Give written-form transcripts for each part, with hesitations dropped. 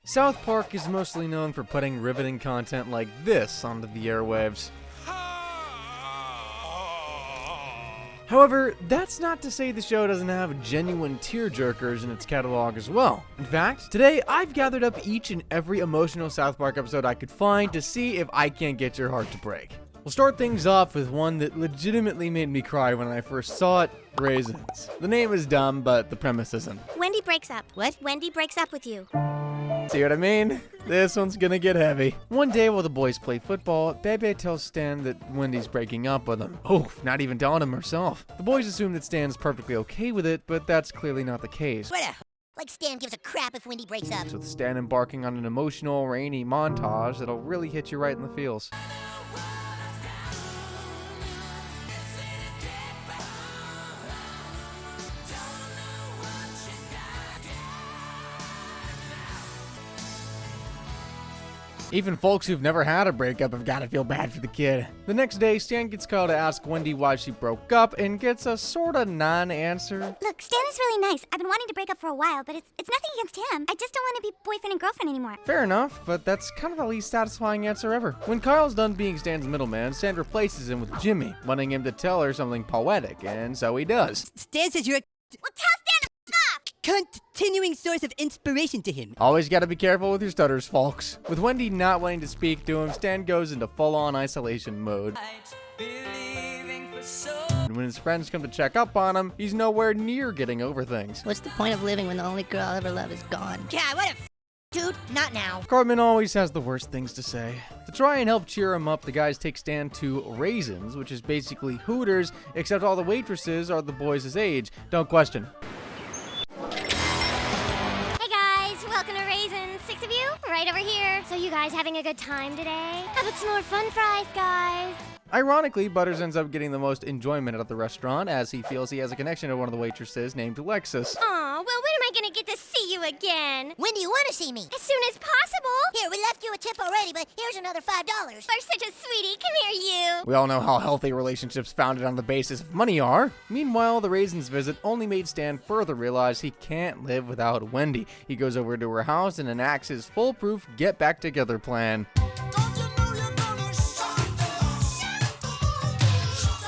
South Park is mostly known for putting riveting content like this onto the airwaves. However, that's not to say the show doesn't have genuine tearjerkers in its catalog as well. In fact, today I've gathered up each and every emotional South Park episode I could find to see if I can't get your heart to break. We'll start things off with one that legitimately made me cry when I first saw it, Raisins. The name is dumb, but the premise isn't. Wendy breaks up. What? Wendy breaks up with you. See what I mean? This one's gonna get heavy. One day while the boys play football, Bebe tells Stan that Wendy's breaking up with him. Oof, not even telling him herself. The boys assume that Stan's perfectly okay with it, but that's clearly not the case. What a like Stan gives a crap if Wendy breaks up. With Stan embarking on an emotional, rainy montage that'll really hit you right in the feels. Even folks who've never had a breakup have got to feel bad for the kid. The next day, Stan gets Kyle to ask Wendy why she broke up and gets a sorta non-answer. Look, Stan is really nice. I've been wanting to break up for a while, but it's nothing against him. I just don't want to be boyfriend and girlfriend anymore. Fair enough, but that's kind of the least satisfying answer ever. When Kyle's done being Stan's middleman, Stan replaces him with Jimmy, wanting him to tell her something poetic, and so he does. Stan says you're a Well, tell Stan to f*** off! continuing source of inspiration to him. Always gotta be careful with your stutters, folks. With Wendy not wanting to speak to him, Stan goes into full-on isolation mode. And when his friends come to check up on him, he's nowhere near getting over things. What's the point of living when the only girl I'll ever love is gone? God, what a dude, not now. Cartman always has the worst things to say. To try and help cheer him up, the guys take Stan to Raisins, which is basically Hooters, except all the waitresses are the boys' age. Don't question. Hey guys, welcome to Raisins. 6 of you, right over here. So you guys having a good time today? How about some more fun fries, guys? Ironically, Butters ends up getting the most enjoyment out of the restaurant as he feels he has a connection to one of the waitresses named Alexis. Aw, well, when am I gonna get to see you again? When do you want to see me? As soon as possible. Here, we left you a tip already, but here's another $5. You're such a sweetie. Come here, you. We all know how healthy relationships founded on the basis of money are. Meanwhile, the Raisins visit only made Stan further realize he can't live without Wendy. He goes over to her house and enacts his foolproof get-back-together plan.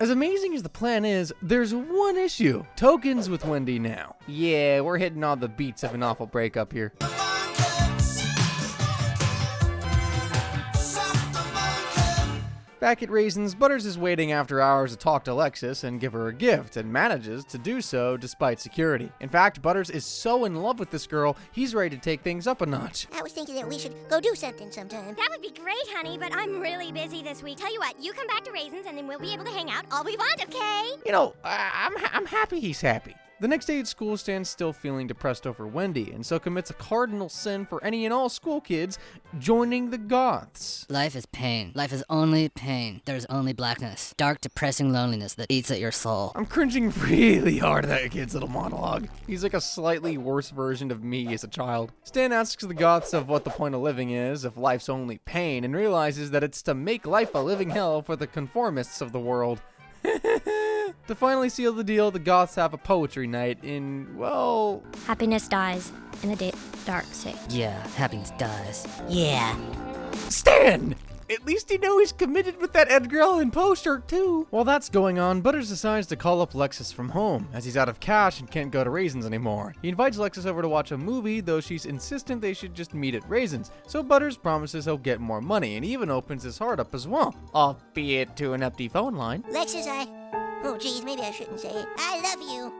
As amazing as the plan is, there's one issue. Tokens with Wendy now. Yeah, we're hitting all the beats of an awful breakup here. Back at Raisins, Butters is waiting after hours to talk to Alexis and give her a gift, and manages to do so despite security. In fact, Butters is so in love with this girl, he's ready to take things up a notch. I was thinking that we should go do something sometime. That would be great, honey, but I'm really busy this week. Tell you what, you come back to Raisins and then we'll be able to hang out all we want, okay? You know, I'm happy he's happy. The next day at school, Stan's still feeling depressed over Wendy, and so commits a cardinal sin for any and all school kids, joining the Goths. Life is pain. Life is only pain. There's only blackness. Dark, depressing loneliness that eats at your soul. I'm cringing really hard at that kid's little monologue. He's like a slightly worse version of me as a child. Stan asks the Goths of what the point of living is if life's only pain, and realizes that it's to make life a living hell for the conformists of the world. To finally seal the deal, the Goths have a poetry night in, well... Happiness dies in the dark sea. Yeah, happiness dies. Yeah. Stan! At least you know he's committed with that Edgar Allan Poe shirt, too. While that's going on, Butters decides to call up Alexis from home, as he's out of cash and can't go to Raisins anymore. He invites Alexis over to watch a movie, though she's insistent they should just meet at Raisins, so Butters promises he'll get more money, and even opens his heart up as well, albeit to an empty phone line. Lexus, oh geez, maybe I shouldn't say it. I love you.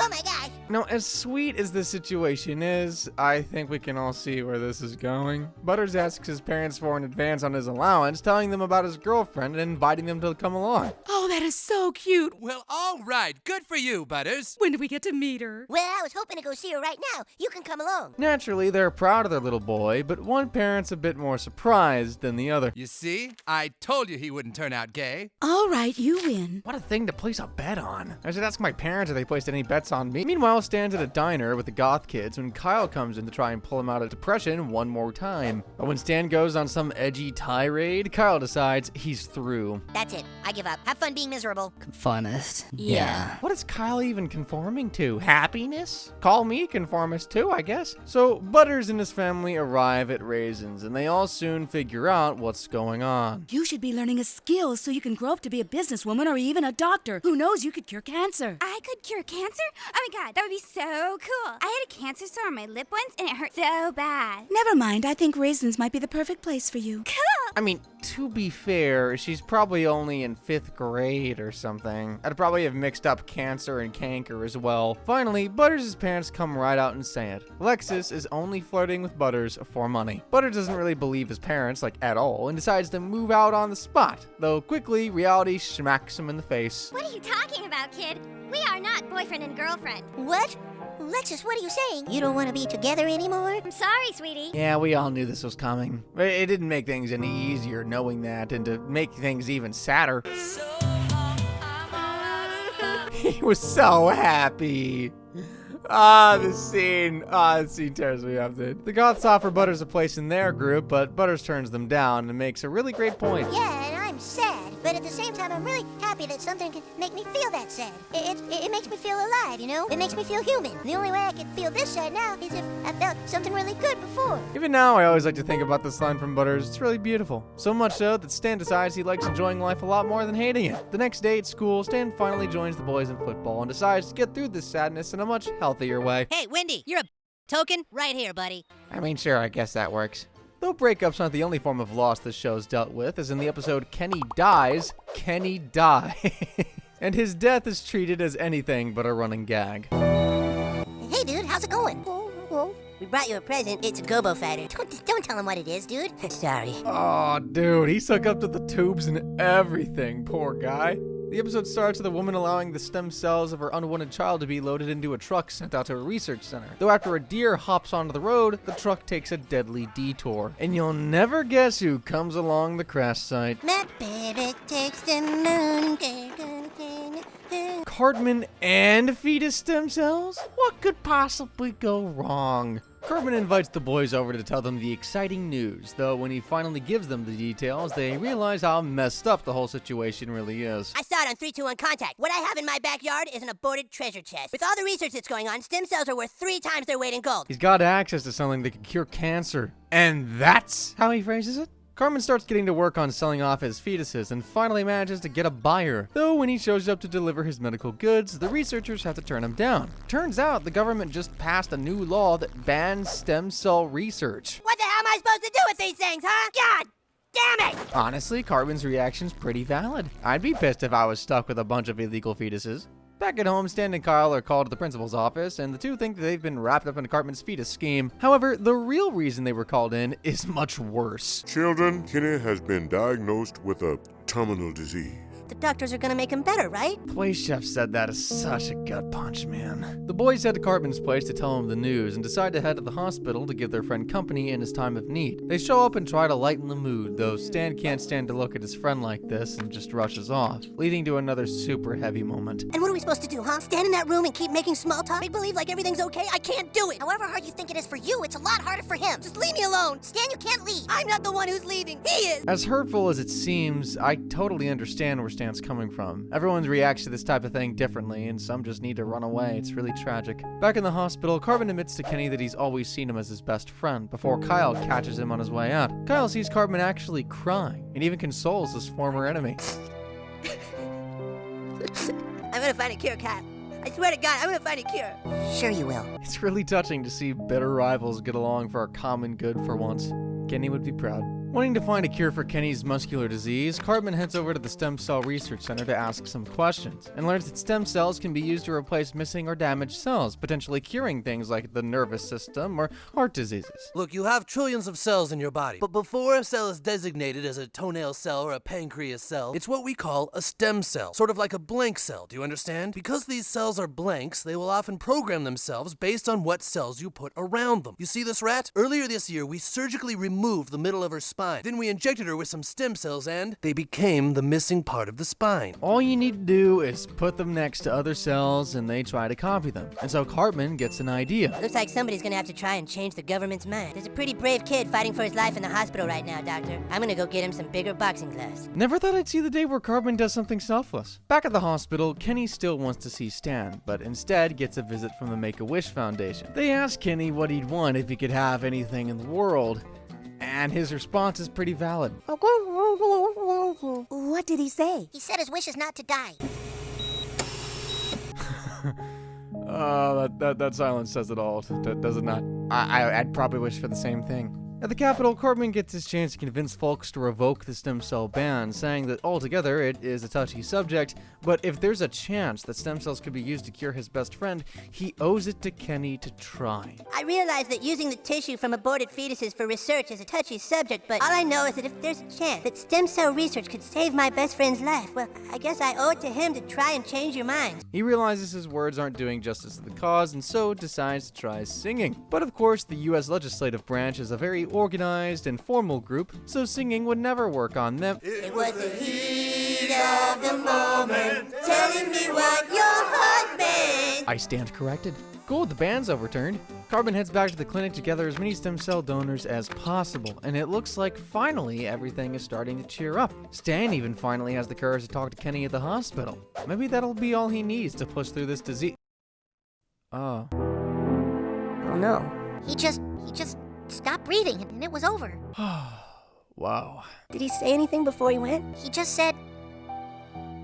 Oh my gosh. Now, as sweet as this situation is, I think we can all see where this is going. Butters asks his parents for an advance on his allowance, telling them about his girlfriend and inviting them to come along. Oh, that is so cute. Well, all right. Good for you, Butters. When do we get to meet her? Well, I was hoping to go see her right now. You can come along. Naturally, they're proud of their little boy, but one parent's a bit more surprised than the other. You see? I told you he wouldn't turn out gay. All right, you win. What a thing to place a bet on. I should ask my parents if they placed any bets on me. Meanwhile, Stan's at a diner with the Goth kids when Kyle comes in to try and pull him out of depression one more time. But when Stan goes on some edgy tirade, Kyle decides he's through. That's it. I give up. Have fun being being miserable. Conformist. Yeah. What is Kyle even conforming to? Happiness? Call me conformist too, I guess. So Butters and his family arrive at Raisins, and they all soon figure out what's going on. You should be learning a skill so you can grow up to be a businesswoman or even a doctor. Who knows, you could cure cancer. I could cure cancer? Oh my god, that would be so cool. I had a cancer sore on my lip once and it hurt so bad. Never mind, I think Raisins might be the perfect place for you. Cool! I mean, to be fair, she's probably only in 5th grade or something. I'd probably have mixed up cancer and canker as well. Finally, Butters' parents come right out and say it. Alexis is only flirting with Butters for money. Butters doesn't really believe his parents, like, at all, and decides to move out on the spot. Though quickly, reality smacks him in the face. What are you talking about, kid? We are not boyfriend and girlfriend. What? Alexis, what are you saying? You don't want to be together anymore? I'm sorry, sweetie. Yeah, we all knew this was coming. It didn't make things any easier knowing that, and to make things even sadder, he was so happy. The scene tears me up, dude. The Goths offer Butters a place in their group, but Butters turns them down and makes a really great point. Yeah, and I'm sad. But at the same time, I'm really happy that something can make me feel that sad. It makes me feel alive, you know? It makes me feel human. The only way I can feel this sad now is if I felt something really good before. Even now, I always like to think about this line from Butters. It's really beautiful. So much so that Stan decides he likes enjoying life a lot more than hating it. The next day at school, Stan finally joins the boys in football and decides to get through this sadness in a much healthier way. Hey, Wendy, you're a token right here, buddy. I mean, sure, I guess that works. Though breakups aren't the only form of loss this show's dealt with, as in the episode Kenny Dies, Kenny Die. And his death is treated as anything but a running gag. Hey, dude, how's it going? We brought you a present. It's a gobo fighter. Don't tell him what it is, dude. Sorry. Oh, dude, he stuck up to the tubes and everything, poor guy. The episode starts with a woman allowing the stem cells of her unwanted child to be loaded into a truck sent out to a research center. Though after a deer hops onto the road, the truck takes a deadly detour. And you'll never guess who comes along the crash site. My baby takes the moon. Cartman and fetus stem cells? What could possibly go wrong? Cartman invites the boys over to tell them the exciting news, though when he finally gives them the details, they realize how messed up the whole situation really is. I saw it on 3-2-1 Contact. What I have in my backyard is an aborted treasure chest. With all the research that's going on, stem cells are worth 3 times their weight in gold. He's got access to something that can cure cancer. And that's how he phrases it? Cartman starts getting to work on selling off his fetuses and finally manages to get a buyer. Though when he shows up to deliver his medical goods, the researchers have to turn him down. Turns out the government just passed a new law that bans stem cell research. What the hell am I supposed to do with these things, huh? God damn it! Honestly, Cartman's reaction's pretty valid. I'd be pissed if I was stuck with a bunch of illegal fetuses. Back at home, Stan and Kyle are called to the principal's office, and the two think that they've been wrapped up in Cartman's fetus scheme. However, the real reason they were called in is much worse. Children, Kenny has been diagnosed with a terminal disease. The doctors are gonna make him better, right? Place chef said that is such a gut punch, man. The boys head to Cartman's place to tell him the news and decide to head to the hospital to give their friend company in his time of need. They show up and try to lighten the mood, though Stan can't stand to look at his friend like this and just rushes off, leading to another super heavy moment. And what are we supposed to do, huh? Stand in that room and keep making small talk? Make believe like everything's okay? I can't do it! However hard you think it is for you, it's a lot harder for him. Just leave me alone! Stan, you can't leave! I'm not the one who's leaving! He is! As hurtful as it seems, I totally understand where Stan's coming from. Everyone reacts to this type of thing differently, and some just need to run away. It's really tragic. Back in the hospital, Cartman admits to Kenny that he's always seen him as his best friend, before Kyle catches him on his way out. Kyle sees Cartman actually crying, and even consoles his former enemy. I'm gonna find a cure, Kyle. I swear to God, I'm gonna find a cure. Sure you will. It's really touching to see bitter rivals get along for our common good for once. Kenny would be proud. Wanting to find a cure for Kenny's muscular disease, Cartman heads over to the Stem Cell Research Center to ask some questions, and learns that stem cells can be used to replace missing or damaged cells, potentially curing things like the nervous system or heart diseases. Look, you have trillions of cells in your body, but before a cell is designated as a toenail cell or a pancreas cell, it's what we call a stem cell, sort of like a blank cell, do you understand? Because these cells are blanks, they will often program themselves based on what cells you put around them. You see this rat? Earlier this year, we surgically removed the middle of her spine spine. Then we injected her with some stem cells and they became the missing part of the spine. All you need to do is put them next to other cells and they try to copy them. And so Cartman gets an idea. Looks like somebody's gonna have to try and change the government's mind. There's a pretty brave kid fighting for his life in the hospital right now, Doctor. I'm gonna go get him some bigger boxing gloves. Never thought I'd see the day where Cartman does something selfless. Back at the hospital, Kenny still wants to see Stan, but instead gets a visit from the Make-A-Wish Foundation. They ask Kenny what he'd want if he could have anything in the world, and his response is pretty valid. What did he say? He said his wish is not to die. That silence says it all, does it not? I'd probably wish for the same thing. At the Capitol, Cartman gets his chance to convince folks to revoke the stem cell ban, saying that altogether it is a touchy subject, but if there's a chance that stem cells could be used to cure his best friend, he owes it to Kenny to try. I realize that using the tissue from aborted fetuses for research is a touchy subject, but all I know is that if there's a chance that stem cell research could save my best friend's life, well, I guess I owe it to him to try and change your minds. He realizes his words aren't doing justice to the cause, and so decides to try singing. But of course, the US legislative branch is a very organized and formal group, so singing would never work on them. It was the heat of the moment, telling me what your heart meant. I stand corrected. Cool, the ban's overturned. Cartman heads back to the clinic to gather as many stem cell donors as possible, and it looks like finally everything is starting to cheer up. Stan even finally has the courage to talk to Kenny at the hospital. Maybe that'll be all he needs to push through this disease. Oh no. He just stopped breathing and it was over. Wow. Did he say anything before he went? He just said,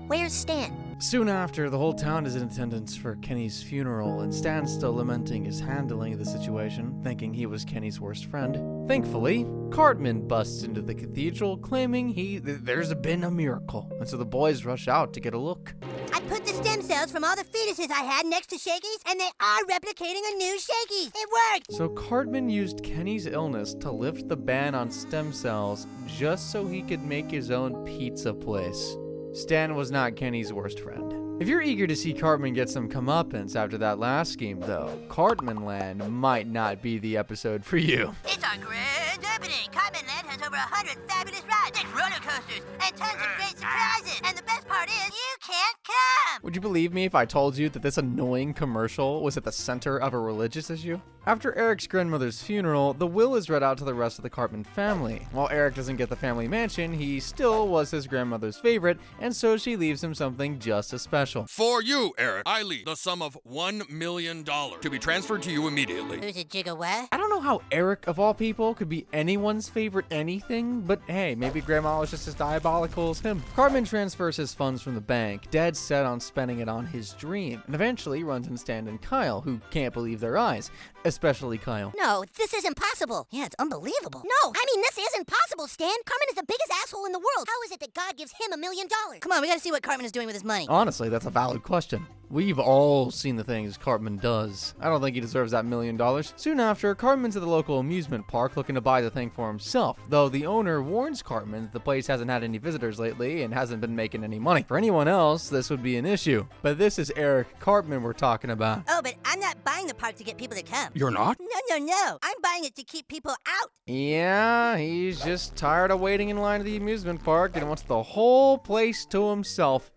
"Where's Stan?" Soon after, the whole town is in attendance for Kenny's funeral, and Stan's still lamenting his handling of the situation, thinking he was Kenny's worst friend. Thankfully, Cartman busts into the cathedral, claiming there's been a miracle, and so the boys rush out to get a look. I put the stem cells from all the fetuses I had next to Shakey's, and they are replicating a new Shakey's. It worked! So Cartman used Kenny's illness to lift the ban on stem cells just so he could make his own pizza place. Stan was not Kenny's worst friend. If you're eager to see Cartman get some comeuppance after that last scheme, though, Cartmanland might not be the episode for you. It's our grand opening. Cartmanland has over 100 fabulous rides, 6 roller coasters, and tons of great surprises. And the best part is, you can't come! Would you believe me if I told you that this annoying commercial was at the center of a religious issue? After Eric's grandmother's funeral, the will is read out to the rest of the Cartman family. While Eric doesn't get the family mansion, he still was his grandmother's favorite, and so she leaves him something just as special. For you, Eric, I leave the sum of $1 million to be transferred to you immediately. Who's a gigawatt? I don't know how Eric, of all people, could be anyone's favorite anything, but hey, maybe Grandma was just as diabolical as him. Cartman transfers his funds from the bank, dead set on spending it on his dream, and eventually runs into Stan and Kyle, who can't believe their eyes. Especially Kyle. No, this is impossible. Yeah, it's unbelievable. No, I mean, this isn't possible, Stan. Cartman is the biggest asshole in the world. How is it that God gives him $1 million? Come on, we gotta see what Cartman is doing with his money. Honestly, that's a valid question. We've all seen the things Cartman does. I don't think he deserves that $1 million. Soon after, Cartman's at the local amusement park looking to buy the thing for himself, though the owner warns Cartman that the place hasn't had any visitors lately and hasn't been making any money. For anyone else, this would be an issue. But this is Eric Cartman we're talking about. Oh, but I'm not buying the park to get people to come. You're not? No. I'm buying it to keep people out. Yeah, he's just tired of waiting in line at the amusement park and wants the whole place to himself.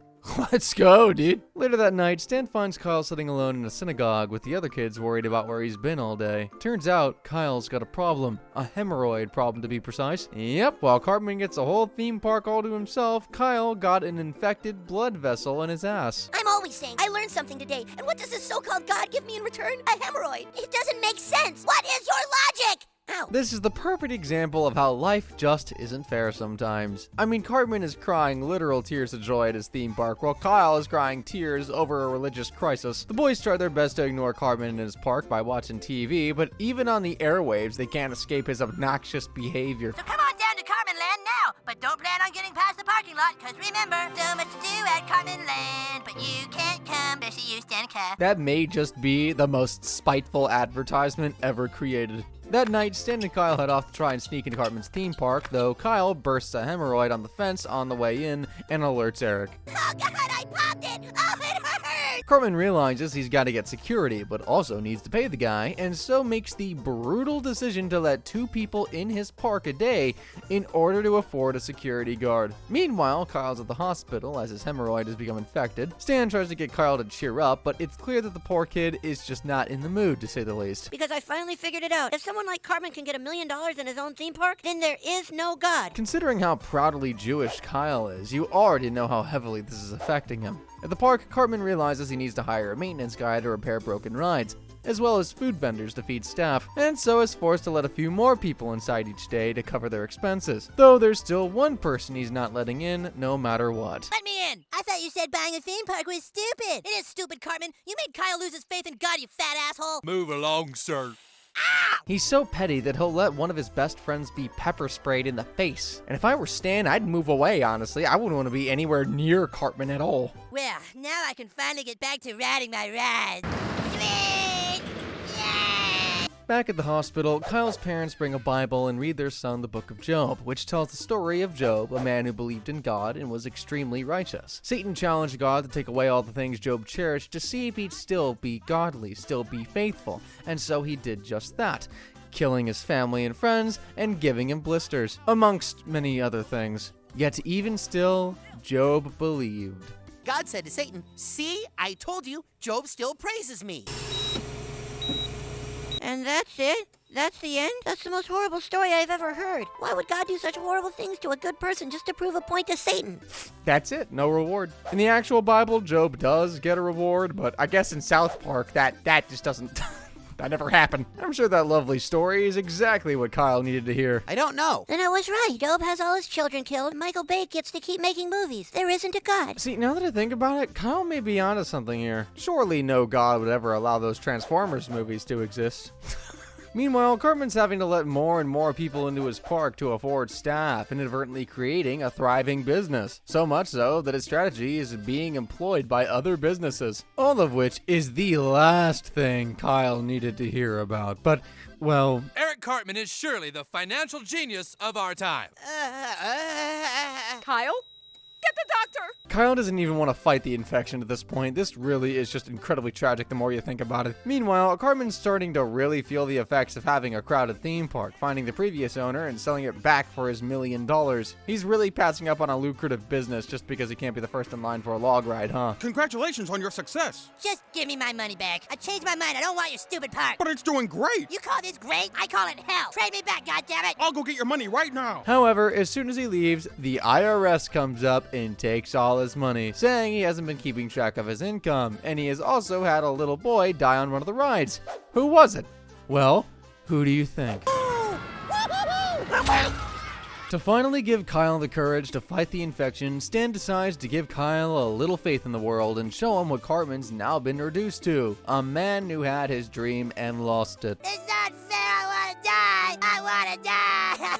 Let's go, dude. Later that night, Stan finds Kyle sitting alone in a synagogue with the other kids worried about where he's been all day. Turns out, Kyle's got a problem. A hemorrhoid problem, to be precise. Yep, while Cartman gets a whole theme park all to himself, Kyle got an infected blood vessel in his ass. I'm always saying, I learned something today, and what does this so-called God give me in return? A hemorrhoid. It doesn't make sense. What is your logic? Ow. This is the perfect example of how life just isn't fair sometimes. I mean, Cartman is crying literal tears of joy at his theme park, while Kyle is crying tears over a religious crisis. The boys try their best to ignore Cartman in his park by watching TV, but even on the airwaves, they can't escape his obnoxious behavior. So come on down to Cartmanland now, but don't plan on getting past the parking lot, because remember, so much to do at Cartmanland, but you can't come, especially you, Stan and Kyle. That may just be the most spiteful advertisement ever created. That night, Stan and Kyle head off to try and sneak into Cartman's theme park, though Kyle bursts a hemorrhoid on the fence on the way in and alerts Eric. Oh God, I popped it! Oh, it hurts! Cartman realizes he's got to get security, but also needs to pay the guy, and so makes the brutal decision to let 2 people in his park a day in order to afford a security guard. Meanwhile, Kyle's at the hospital as his hemorrhoid has become infected. Stan tries to get Kyle to cheer up, but it's clear that the poor kid is just not in the mood, to say the least. Because I finally figured it out. If someone like Cartman can get $1 million in his own theme park, then there is no God. Considering how proudly Jewish Kyle is, you already know how heavily this is affecting him. At the park, Cartman realizes he needs to hire a maintenance guy to repair broken rides, as well as food vendors to feed staff, and so is forced to let a few more people inside each day to cover their expenses. Though there's still one person he's not letting in, no matter what. Let me in! I thought you said buying a theme park was stupid. It is stupid, Cartman. You made Kyle lose his faith in God, you fat asshole. Move along, sir. He's so petty that he'll let one of his best friends be pepper sprayed in the face. And if I were Stan, I'd move away, honestly. I wouldn't want to be anywhere near Cartman at all. Well, now I can finally get back to riding my ride. Sweet! Yay! Back at the hospital, Kyle's parents bring a Bible and read their son the book of Job, which tells the story of Job, a man who believed in God and was extremely righteous. Satan challenged God to take away all the things Job cherished to see if he'd still be godly, still be faithful, and so he did just that, killing his family and friends and giving him blisters, amongst many other things. Yet even still, Job believed. God said to Satan, "See, I told you, Job still praises me." And that's it? That's the end? That's the most horrible story I've ever heard. Why would God do such horrible things to a good person just to prove a point to Satan? That's it, no reward. In the actual Bible, Job does get a reward, but I guess in South Park, that just doesn't... that never happened. I'm sure that lovely story is exactly what Kyle needed to hear. I don't know. Then I was right. Job has all his children killed. Michael Bay gets to keep making movies. There isn't a God. See, now that I think about it, Kyle may be onto something here. Surely no God would ever allow those Transformers movies to exist. Meanwhile, Cartman's having to let more and more people into his park to afford staff, inadvertently creating a thriving business. So much so that his strategy is being employed by other businesses. All of which is the last thing Kyle needed to hear about. But, well... Eric Cartman is surely the financial genius of our time. Kyle? Get the doctor! Kyle doesn't even want to fight the infection at this point. This really is just incredibly tragic the more you think about it. Meanwhile, Cartman's starting to really feel the effects of having a crowded theme park, finding the previous owner and selling it back for his $1 million. He's really passing up on a lucrative business just because he can't be the first in line for a log ride, huh? Congratulations on your success. Just give me my money back. I changed my mind. I don't want your stupid park. But it's doing great. You call this great? I call it hell. Trade me back, goddammit. I'll go get your money right now. However, as soon as he leaves, the IRS comes up and takes all his money, saying he hasn't been keeping track of his income, and he has also had a little boy die on one of the rides. Who was it? Well, who do you think? To finally give Kyle the courage to fight the infection, Stan decides to give Kyle a little faith in the world and show him what Cartman's now been reduced to. A man who had his dream and lost it. It's not fair. I want to die. I want to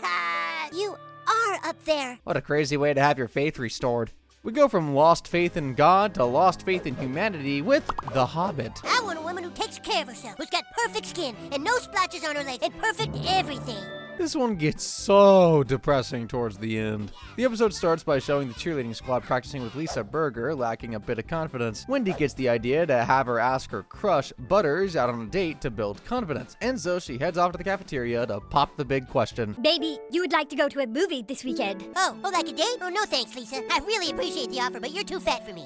die. You are up there. What a crazy way to have your faith restored. We go from lost faith in God to lost faith in humanity with The Hobbit. I want a woman who takes care of herself, who's got perfect skin and no splotches on her legs and perfect everything. This one gets so depressing towards the end. The episode starts by showing the cheerleading squad practicing with Lisa Berger, lacking a bit of confidence. Wendy gets the idea to have her ask her crush, Butters, out on a date to build confidence, and so she heads off to the cafeteria to pop the big question. Baby, you would like to go to a movie this weekend. Oh, like a date? Oh, no thanks, Lisa. I really appreciate the offer, but you're too fat for me.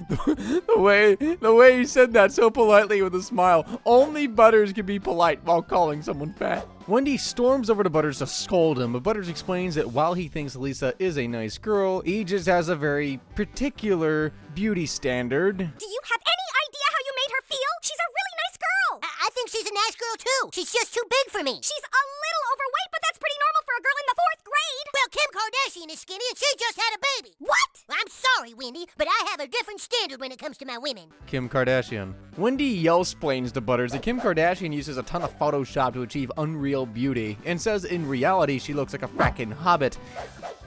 The way he said that so politely with a smile. Only Butters can be polite while calling someone fat. Wendy storms over to Butters to scold him, but Butters explains that while he thinks Lisa is a nice girl, he just has a very particular beauty standard. Do you have any idea how you made her feel? She's a really nice girl. I think she's a nice girl, too. She's just too big for me. She's a little overweight, but that's pretty normal for a girl in the 4th grade. Well, Kim Kardashian is skinny and she just had a baby. What? I'm sorry, Wendy, but I have a different standard when it comes to my women. Kim Kardashian. Wendy yell-splains to Butters that Kim Kardashian uses a ton of Photoshop to achieve unreal beauty, and says in reality she looks like a frackin' hobbit.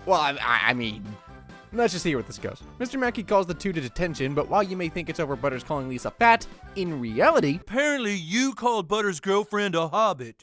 Well, I mean... Let's just see where this goes. Mr. Mackey calls the two to detention, but while you may think it's over Butters calling Lisa fat, in reality... Apparently you called Butters' girlfriend a hobbit.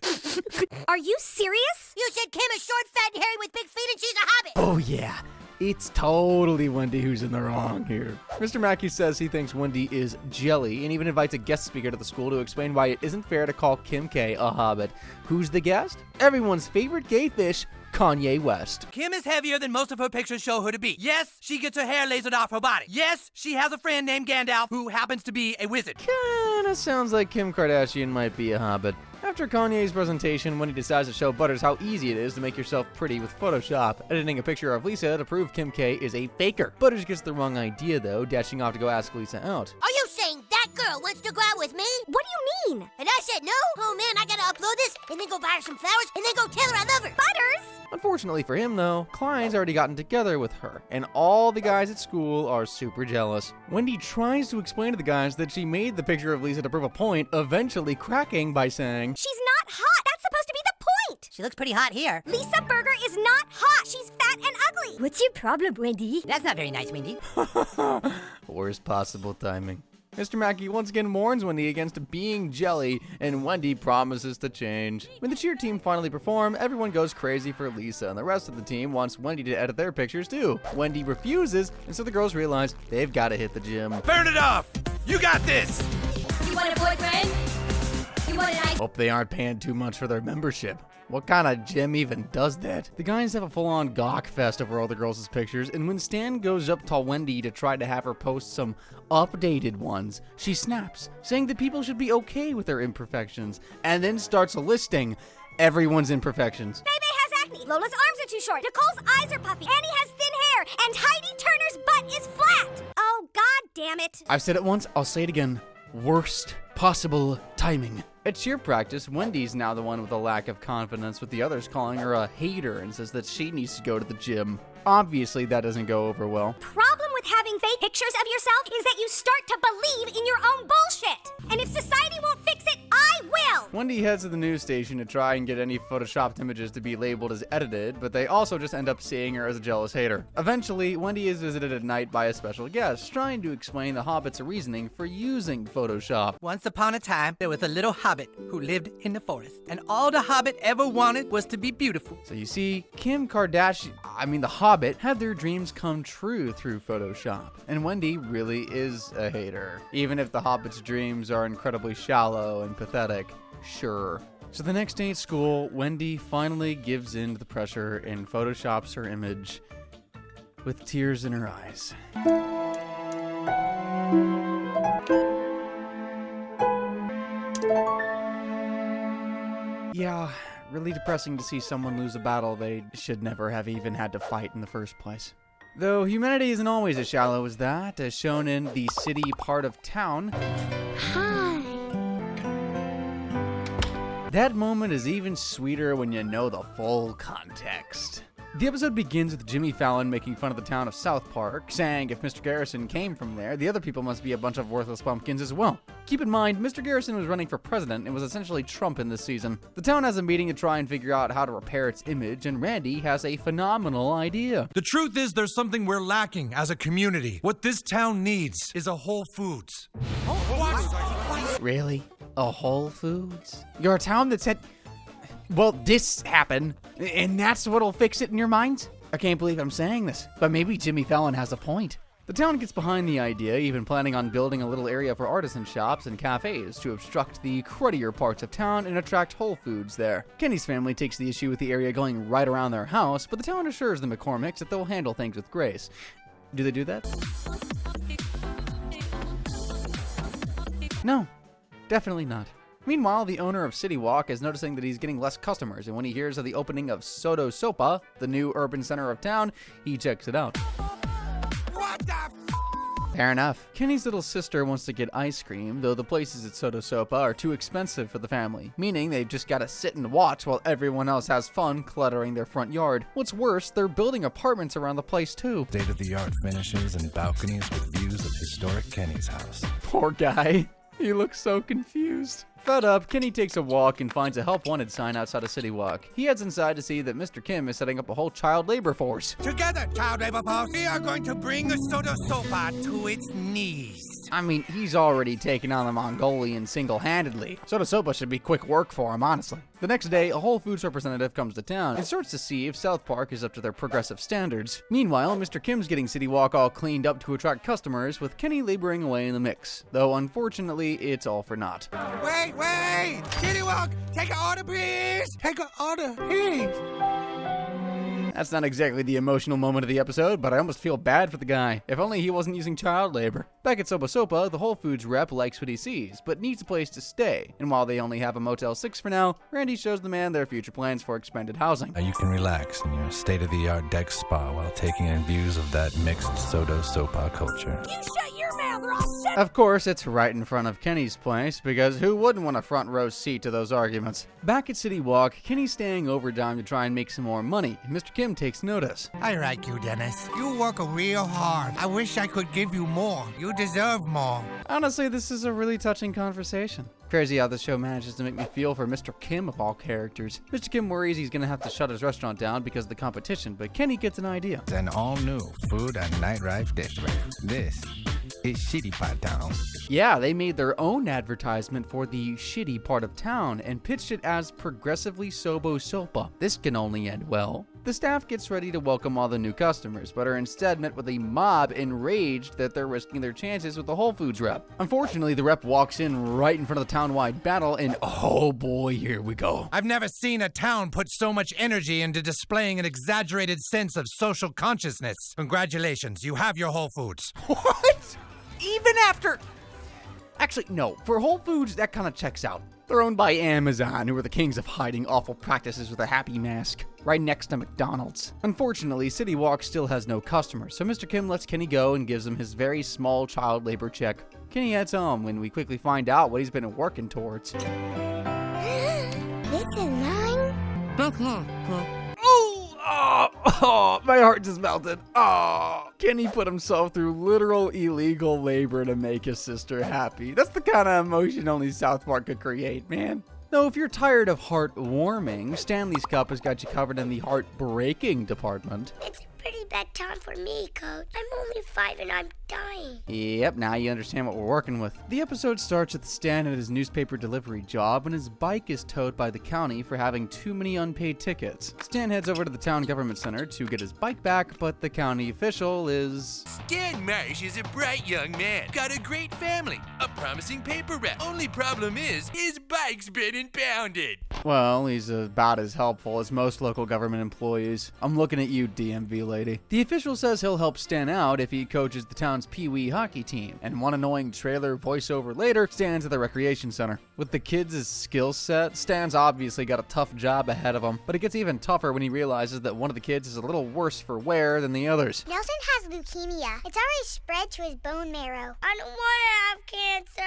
Are you serious? You said Kim is short, fat, and hairy with big feet and she's a hobbit. Oh yeah. It's totally Wendy who's in the wrong here. Mr. Mackey says he thinks Wendy is jelly and even invites a guest speaker to the school to explain why it isn't fair to call Kim K a hobbit. Who's the guest? Everyone's favorite gay fish, Kanye West. Kim is heavier than most of her pictures show her to be. Yes, she gets her hair lasered off her body. Yes, she has a friend named Gandalf who happens to be a wizard. Kinda sounds like Kim Kardashian might be a hobbit. After Kanye's presentation, Wendy decides to show Butters how easy it is to make yourself pretty with Photoshop, editing a picture of Lisa to prove Kim K is a faker. Butters gets the wrong idea though, dashing off to go ask Lisa out. Are you saying that girl wants to go out with me? What do you mean? And I said no? Oh man, I gotta upload this, and then go buy her some flowers, and then go tell her I love her. Butters! Unfortunately for him though, Klein's already gotten together with her, and all the guys at school are super jealous. Wendy tries to explain to the guys that she made the picture of Lisa to prove a point, eventually cracking by saying, She's not hot! That's supposed to be the point! She looks pretty hot here. Lisa Berger is not hot! She's fat and ugly! What's your problem, Wendy? That's not very nice, Wendy. Worst possible timing. Mr. Mackey once again warns Wendy against being jelly, and Wendy promises to change. When the cheer team finally perform, everyone goes crazy for Lisa, and the rest of the team wants Wendy to edit their pictures too. Wendy refuses, and so the girls realize they've got to hit the gym. Burn it off! You got this! You want a boyfriend? You want an ice? Hope they aren't paying too much for their membership. What kind of gym even does that? The guys have a full-on gawk fest over all the girls' pictures, and when Stan goes up to Wendy to try to have her post some updated ones, she snaps, saying that people should be okay with their imperfections, and then starts listing everyone's imperfections. Bebe has acne. Lola's arms are too short. Nicole's eyes are puffy. Annie has thin hair. And Heidi Turner's butt is flat. Oh, god damn it. I've said it once, I'll say it again. Worst possible timing. At cheer practice, Wendy's now the one with a lack of confidence, with the others calling her a hater and says that she needs to go to the gym. Obviously, that doesn't go over well. Problem with having fake pictures of yourself is that you start to believe in your own bullshit. And if society won't fix it, I will. Wendy heads to the news station to try and get any photoshopped images to be labeled as edited, but they also just end up seeing her as a jealous hater. Eventually, Wendy is visited at night by a special guest, trying to explain the Hobbit's reasoning for using Photoshop. Once upon a time, there was a little Hobbit who lived in the forest, and all the Hobbit ever wanted was to be beautiful. So you see, the Hobbit, had their dreams come true through Photoshop, and Wendy really is a hater. Even if the Hobbit's dreams are incredibly shallow and pathetic, sure. So the next day at school, Wendy finally gives in to the pressure and photoshops her image with tears in her eyes. Yeah, really depressing to see someone lose a battle they should never have even had to fight in the first place. Though humanity isn't always as shallow as that, as shown in the city part of town. Hi. That moment is even sweeter when you know the full context. The episode begins with Jimmy Fallon making fun of the town of South Park, saying if Mr. Garrison came from there, the other people must be a bunch of worthless pumpkins as well. Keep in mind, Mr. Garrison was running for president and was essentially Trump in this season. The town has a meeting to try and figure out how to repair its image, and Randy has a phenomenal idea. The truth is there's something we're lacking as a community. What this town needs is a Whole Foods. Really? A Whole Foods? You're a town that said, well, this happened, and that's what'll fix it in your minds? I can't believe I'm saying this, but maybe Jimmy Fallon has a point. The town gets behind the idea, even planning on building a little area for artisan shops and cafes to obstruct the cruddier parts of town and attract Whole Foods there. Kenny's family takes the issue with the area going right around their house, but the town assures the McCormicks that they'll handle things with grace. Do they do that? No, definitely not. Meanwhile, the owner of City Walk is noticing that he's getting less customers, and when he hears of the opening of Soto Sopa, the new urban center of town, he checks it out. What the Fair enough. Kenny's little sister wants to get ice cream, though the places at Soto Sopa are too expensive for the family, meaning they've just gotta sit and watch while everyone else has fun cluttering their front yard. What's worse, they're building apartments around the place too. State-of-the-art finishes and balconies with views of historic Kenny's house. Poor guy. He looks so confused. Fed up, Kenny takes a walk and finds a help wanted sign outside of City Walk. He heads inside to see that Mr. Kim is setting up a whole child labor force. Together, child labor force, we are going to bring the Soto Sopa to its knees. I mean, he's already taken on the Mongolian single-handedly. Soda Sopa should be quick work for him, honestly. The next day, a Whole Foods representative comes to town and starts to see if South Park is up to their progressive standards. Meanwhile, Mr. Kim's getting City Walk all cleaned up to attract customers, with Kenny laboring away in the mix. Though, unfortunately, it's all for naught. Wait! City Walk, take an order, please! Take an order, please! That's not exactly the emotional moment of the episode, but I almost feel bad for the guy. If only he wasn't using child labor. Back at Soba Sopa, the Whole Foods rep likes what he sees, but needs a place to stay. And while they only have a Motel 6 for now, Randy shows the man their future plans for expanded housing. Now you can relax in your state-of-the-art deck spa while taking in views of that mixed Soda Sopa culture. You shut your mouth or I'll set. Of course, it's right in front of Kenny's place, because who wouldn't want a front row seat to those arguments? Back at City Walk, Kenny's staying overtime to try and make some more money, and Mr. Kim takes notice. I like you, Dennis. You work real hard. I wish I could give you more. You deserve more. Honestly, this is a really touching conversation. Crazy how this show manages to make me feel for Mr. Kim of all characters. Mr. Kim worries he's gonna have to shut his restaurant down because of the competition, but Kenny gets an idea. It's an all-new food and nightlife district. This is Shitty Pot Town. Yeah, they made their own advertisement for the shitty part of town and pitched it as progressively Sobo Sopa. This can only end well. The staff gets ready to welcome all the new customers, but are instead met with a mob enraged that they're risking their chances with the Whole Foods rep. Unfortunately, the rep walks in right in front of the town-wide battle, and oh boy, here we go. I've never seen a town put so much energy into displaying an exaggerated sense of social consciousness. Congratulations, you have your Whole Foods. What? Even after... Actually, no. For Whole Foods, that kind of checks out. They're owned by Amazon, who are the kings of hiding awful practices with a happy mask, right next to McDonald's. Unfortunately, City Walk still has no customers, so Mr. Kim lets Kenny go and gives him his very small child labor check. Kenny heads home when we quickly find out what he's been working towards. This is mine? Oh, my heart just melted. Oh, Kenny put himself through literal illegal labor to make his sister happy. That's the kind of emotion only South Park could create, man. Though if you're tired of heartwarming, Stanley's Cup has got you covered in the heartbreaking department. It's a pretty bad time for me, Coach. I'm only 5 and I'm dying. Yep, now you understand what we're working with. The episode starts with Stan at his newspaper delivery job when his bike is towed by the county for having too many unpaid tickets. Stan heads over to the town government center to get his bike back, but the county official is... Stan Marsh is a bright young man. Got a great family. A promising paper rep. Only problem is, his bike's been impounded. Well, he's about as helpful as most local government employees. I'm looking at you, DMV lady. The official says he'll help Stan out if he coaches the town's Pee-wee hockey team, and one annoying trailer voiceover later, Stan's at the recreation center. With the kids' skill set, Stan's obviously got a tough job ahead of him, but it gets even tougher when he realizes that one of the kids is a little worse for wear than the others. Nelson has leukemia. It's already spread to his bone marrow. I don't want to have cancer.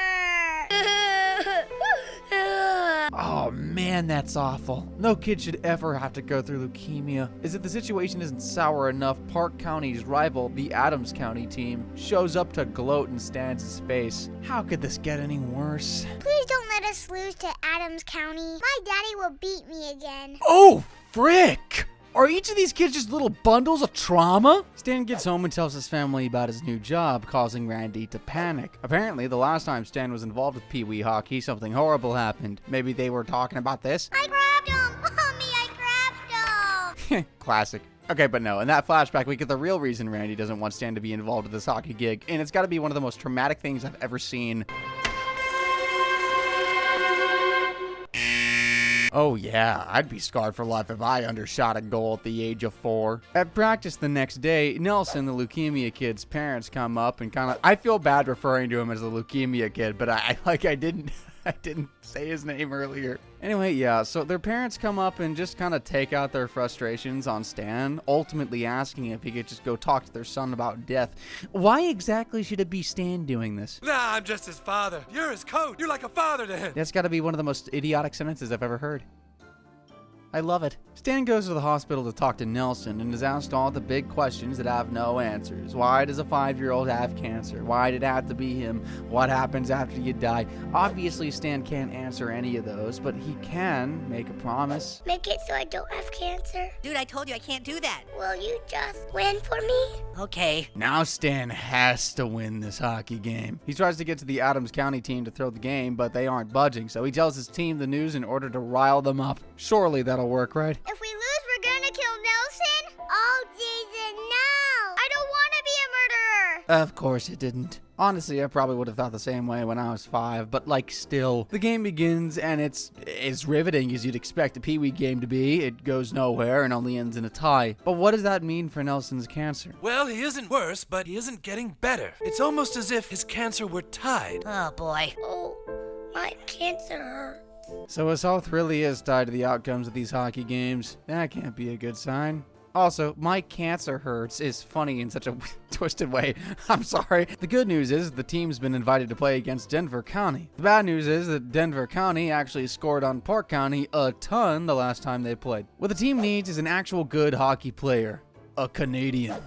Oh man, that's awful. No kid should ever have to go through leukemia. As if the situation isn't sour enough, Park County's rival, the Adams County team, shows up to gloat in Stan's face. How could this get any worse? Please don't let us lose to Adams County. My daddy will beat me again. Oh, frick! Are each of these kids just little bundles of trauma? Stan gets home and tells his family about his new job, causing Randy to panic. Apparently, the last time Stan was involved with Pee-wee hockey, something horrible happened. Maybe they were talking about this? I grabbed him! Mommy, I grabbed him! Classic. Okay, but no, in that flashback, we get the real reason Randy doesn't want Stan to be involved with this hockey gig, and it's gotta be one of the most traumatic things I've ever seen. Oh yeah, I'd be scarred for life if I undershot a goal at the age of 4. At practice the next day, Nelson, the leukemia kid's parents, come up and I feel bad referring to him as the leukemia kid, but I didn't say his name earlier. Anyway, yeah, so their parents come up and just kind of take out their frustrations on Stan, ultimately asking if he could just go talk to their son about death. Why exactly should it be Stan doing this? Nah, I'm just his father. You're his coach. You're like a father to him. That's got to be one of the most idiotic sentences I've ever heard. I love it. Stan goes to the hospital to talk to Nelson and is asked all the big questions that have no answers. Why does a 5-year-old have cancer? Why did it have to be him? What happens after you die? Obviously, Stan can't answer any of those, but he can make a promise. Make it so I don't have cancer. Dude, I told you I can't do that. Will you just win for me? Okay. Now Stan has to win this hockey game. He tries to get to the Adams County team to throw the game, but they aren't budging, so he tells his team the news in order to rile them up. Surely that'll work, right? If we lose, we're gonna kill Nelson? Oh, Jesus, no! I don't want to be a murderer! Of course it didn't. Honestly, I probably would have thought the same way when I was 5, but still. The game begins, and it's as riveting as you'd expect a Pee-wee game to be. It goes nowhere and only ends in a tie. But what does that mean for Nelson's cancer? Well, he isn't worse, but he isn't getting better. It's almost as if his cancer were tied. Oh, boy. Oh, my cancer hurts. So his health really is tied to the outcomes of these hockey games. That can't be a good sign. Also, my cancer hurts is funny in such a twisted way. I'm sorry. The good news is the team's been invited to play against Denver County. The bad news is that Denver County actually scored on Park County a ton the last time they played. What the team needs is an actual good hockey player. A Canadian.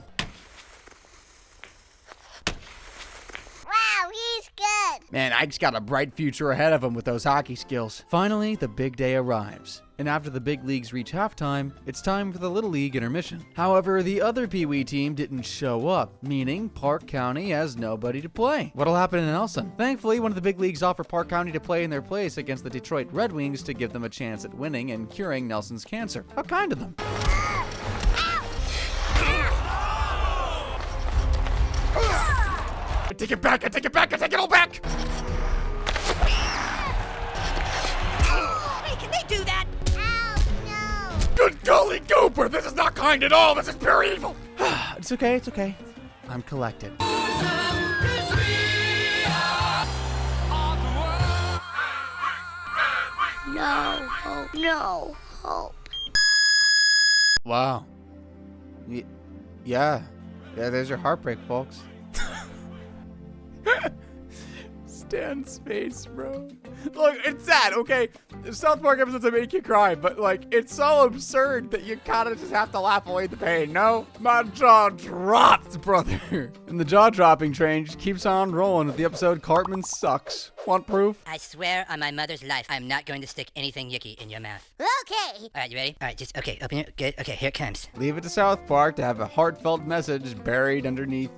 Wow, he's good. Man, Ike's got a bright future ahead of him with those hockey skills. Finally, the big day arrives. And after the big leagues reach halftime, it's time for the Little League intermission. However, the other Pee-wee team didn't show up, meaning Park County has nobody to play. What'll happen in Nelson? Thankfully, one of the big leagues offered Park County to play in their place against the Detroit Red Wings to give them a chance at winning and curing Nelson's cancer. How kind of them. I take it back, I take it back, I take it all back! Hey, can they do that? Good golly gooper, this is not kind at all, this is pure evil! It's okay, it's okay. I'm collected. No hope, no hope. Wow. Yeah, there's your heartbreak, folks. Stan's face, bro. Look, it's sad, okay? South Park episodes that make you cry, but it's so absurd that you kind of just have to laugh away the pain, no? My jaw dropped, brother. And the jaw-dropping train just keeps on rolling with the episode Cartman Sucks. Want proof? I swear on my mother's life, I'm not going to stick anything yucky in your mouth. Okay. All right, you ready? All right, okay, open it. Good. Okay, here it comes. Leave it to South Park to have a heartfelt message buried underneath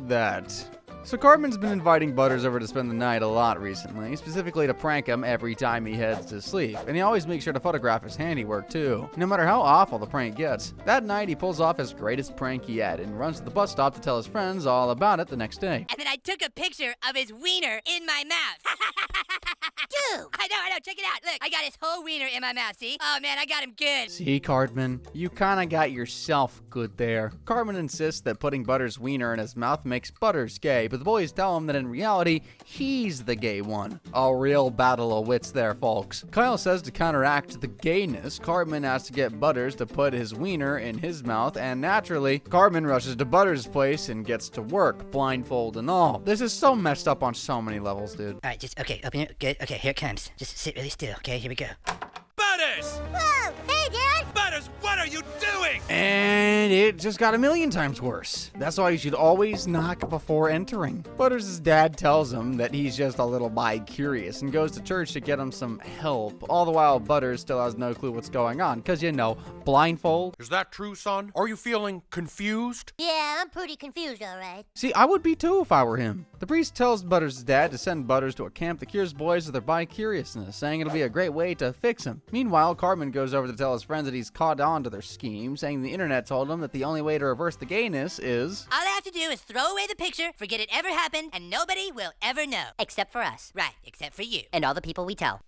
that. So Cartman's been inviting Butters over to spend the night a lot recently, specifically to prank him every time he heads to sleep. And he always makes sure to photograph his handiwork too, no matter how awful the prank gets. That night he pulls off his greatest prank yet and runs to the bus stop to tell his friends all about it the next day. And then I took a picture of his wiener in my mouth. Dude! I know, check it out. Look, I got his whole wiener in my mouth, see? Oh man, I got him good. See, Cartman, you kinda got yourself good there. Cartman insists that putting Butters' wiener in his mouth makes Butters gay, but the boys tell him that in reality, he's the gay one. A real battle of wits there, folks. Kyle says to counteract the gayness, Cartman has to get Butters to put his wiener in his mouth, and naturally, Cartman rushes to Butters' place and gets to work, blindfold and all. This is so messed up on so many levels, dude. All right, okay, open it. Good. Okay, here it comes. Just sit really still, okay? Here we go. Butters! Whoa! Hey, Dad! Butters, what are you doing? And it just got a million times worse. That's why you should always knock before entering. Butters' dad tells him that he's just a little bi-curious and goes to church to get him some help. All the while, Butters still has no clue what's going on, because, blindfold. Is that true, son? Are you feeling confused? Yeah, I'm pretty confused, all right. See, I would be too if I were him. The priest tells Butters' dad to send Butters to a camp that cures boys of their bi-curiousness, saying it'll be a great way to fix him. Meanwhile, Cartman goes over to tell his friends that he's caught on to their scheme, saying the internet told him that the only way to reverse the gayness is... All I have to do is throw away the picture, forget it ever happened, and nobody will ever know. Except for us. Right, except for you. And all the people we tell.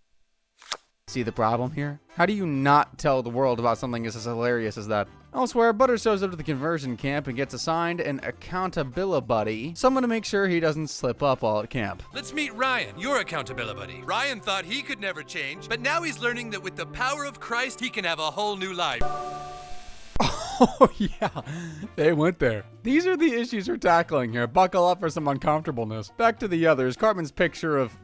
See the problem here? How do you not tell the world about something as hilarious as that? Elsewhere, Butters shows up to the conversion camp and gets assigned an accountability buddy, someone to make sure he doesn't slip up while at camp. Let's meet Ryan, your accountability buddy. Ryan thought he could never change, but now he's learning that with the power of Christ, he can have a whole new life. Oh, yeah, they went there. These are the issues we're tackling here. Buckle up for some uncomfortableness. Back to the others. Cartman's picture of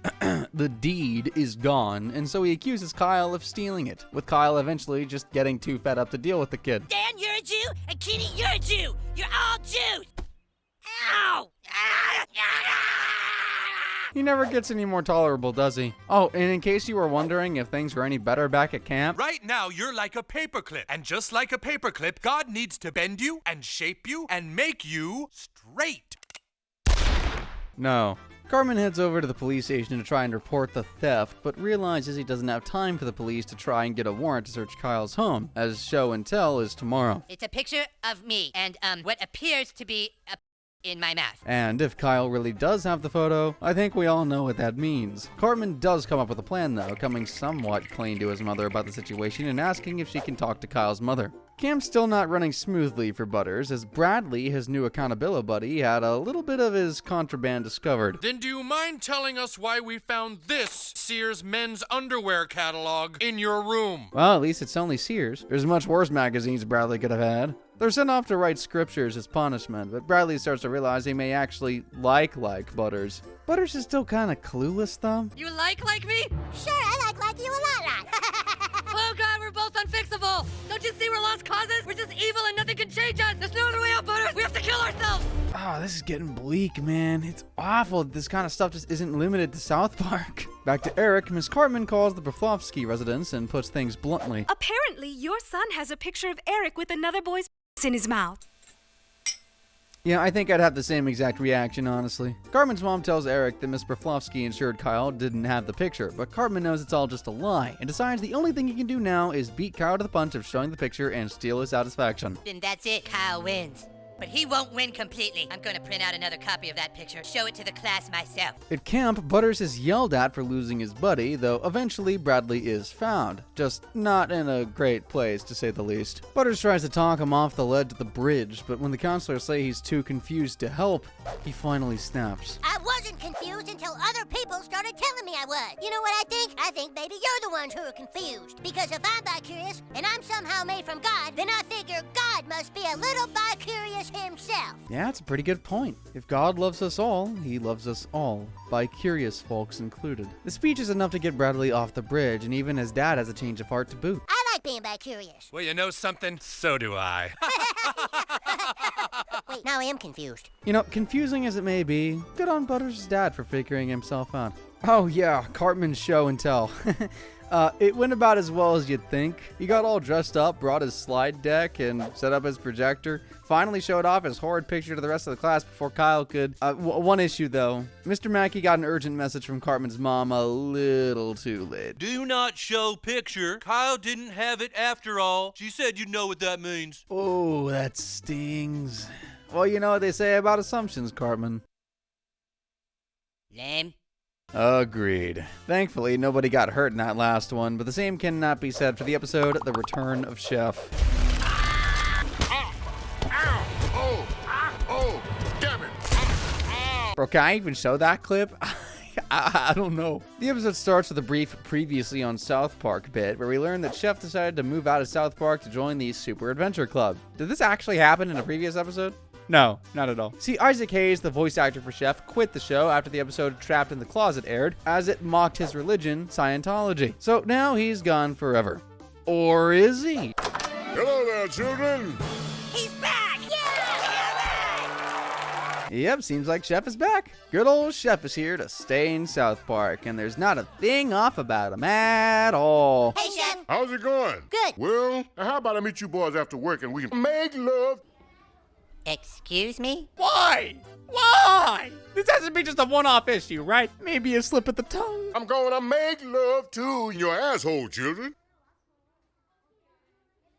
the deed is gone, and so he accuses Kyle of stealing it, with Kyle eventually just getting too fed up to deal with the kid. Dan, you're a Jew, and Kitty, you're a Jew. You're all Jews. Ow! He never gets any more tolerable, does he? Oh, and in case you were wondering if things were any better back at camp, Right now, you're like a paperclip. And just like a paperclip, God needs to bend you and shape you and make you straight. no. Cartman heads over to the police station to try and report the theft, but realizes he doesn't have time for the police to try and get a warrant to search Kyle's home, as show and tell is tomorrow. It's a picture of me and what appears to be a in my mouth. And if Kyle really does have the photo, I think we all know what that means. Cartman does come up with a plan though, coming somewhat clean to his mother about the situation and asking if she can talk to Kyle's mother. Camp's still not running smoothly for Butters, as Bradley, his new accountability buddy, had a little bit of his contraband discovered. Then do you mind telling us why we found this Sears men's underwear catalog in your room? Well, at least it's only Sears. There's much worse magazines Bradley could have had. They're sent off to write scriptures as punishment, but Bradley starts to realize he may actually like Butters. Butters is still kind of clueless, though. You like me? Sure, I like you a lot. Oh God, we're both unfixable. Don't you see we're lost causes? We're just evil and nothing can change us. There's no other way out, Butters. We have to kill ourselves. Oh, this is getting bleak, man. It's awful that this kind of stuff just isn't limited to South Park. Back to Eric, Miss Cartman calls the Broflovsky residence and puts things bluntly. Apparently, your son has a picture of Eric with another boy's in his mouth. Yeah, I think I'd have the same exact reaction, honestly. Cartman's mom tells Eric that Miss Broflovsky ensured Kyle didn't have the picture, but Cartman knows it's all just a lie, and decides the only thing he can do now is beat Kyle to the punch of showing the picture and steal his satisfaction. Then that's it. Kyle wins. But he won't win completely. I'm going to print out another copy of that picture, show it to the class myself. At camp, Butters is yelled at for losing his buddy, though eventually Bradley is found. Just not in a great place, to say the least. Butters tries to talk him off the ledge of the bridge, but when the counselors say he's too confused to help, he finally snaps. I wasn't confused until other people started telling me I was. You know what I think? I think maybe you're the ones who are confused. Because if I'm bi-curious, and I'm somehow made from God, then I figure God must be a little bi-curious himself. Yeah, that's a pretty good point. If God loves us all, he loves us all, bi-curious folks included. The speech is enough to get Bradley off the bridge, and even his dad has a change of heart to boot. I like being bi-curious. Well, you know something? So do I. Wait, now I am confused. You know, confusing as it may be, good on Butters' dad for figuring himself out. Oh yeah, Cartman's show and tell. It went about as well as you'd think. He got all dressed up, brought his slide deck, and set up his projector. Finally showed off his horrid picture to the rest of the class before Kyle could. One issue, though. Mr. Mackey got an urgent message from Cartman's mom a little too late. Do not show picture. Kyle didn't have it after all. She said you know what that means. Oh, that stings. Well, you know what they say about assumptions, Cartman. Lame. Agreed. Thankfully, nobody got hurt in that last one, but the same cannot be said for the episode The Return of Chef. Oh, damn it. Bro, can I even show that clip? I don't know. The episode starts with a brief previously on South Park bit, where we learn that Chef decided to move out of South Park to join the Super Adventure Club. Did this actually happen in a previous episode? No, not at all. See, Isaac Hayes, the voice actor for Chef, quit the show after the episode Trapped in the Closet aired, as it mocked his religion, Scientology. So now he's gone forever. Or is he? Hello there, children. He's back! Yeah! Yep, seems like Chef is back. Good old Chef is here to stay in South Park, and there's not a thing off about him at all. Hey, Chef. How's it going? Good. Well, how about I meet you boys after work and we can make love? Excuse me? Why? Why? This has to be just a one-off issue, right? Maybe a slip of the tongue. I'm gonna make love to your asshole, children.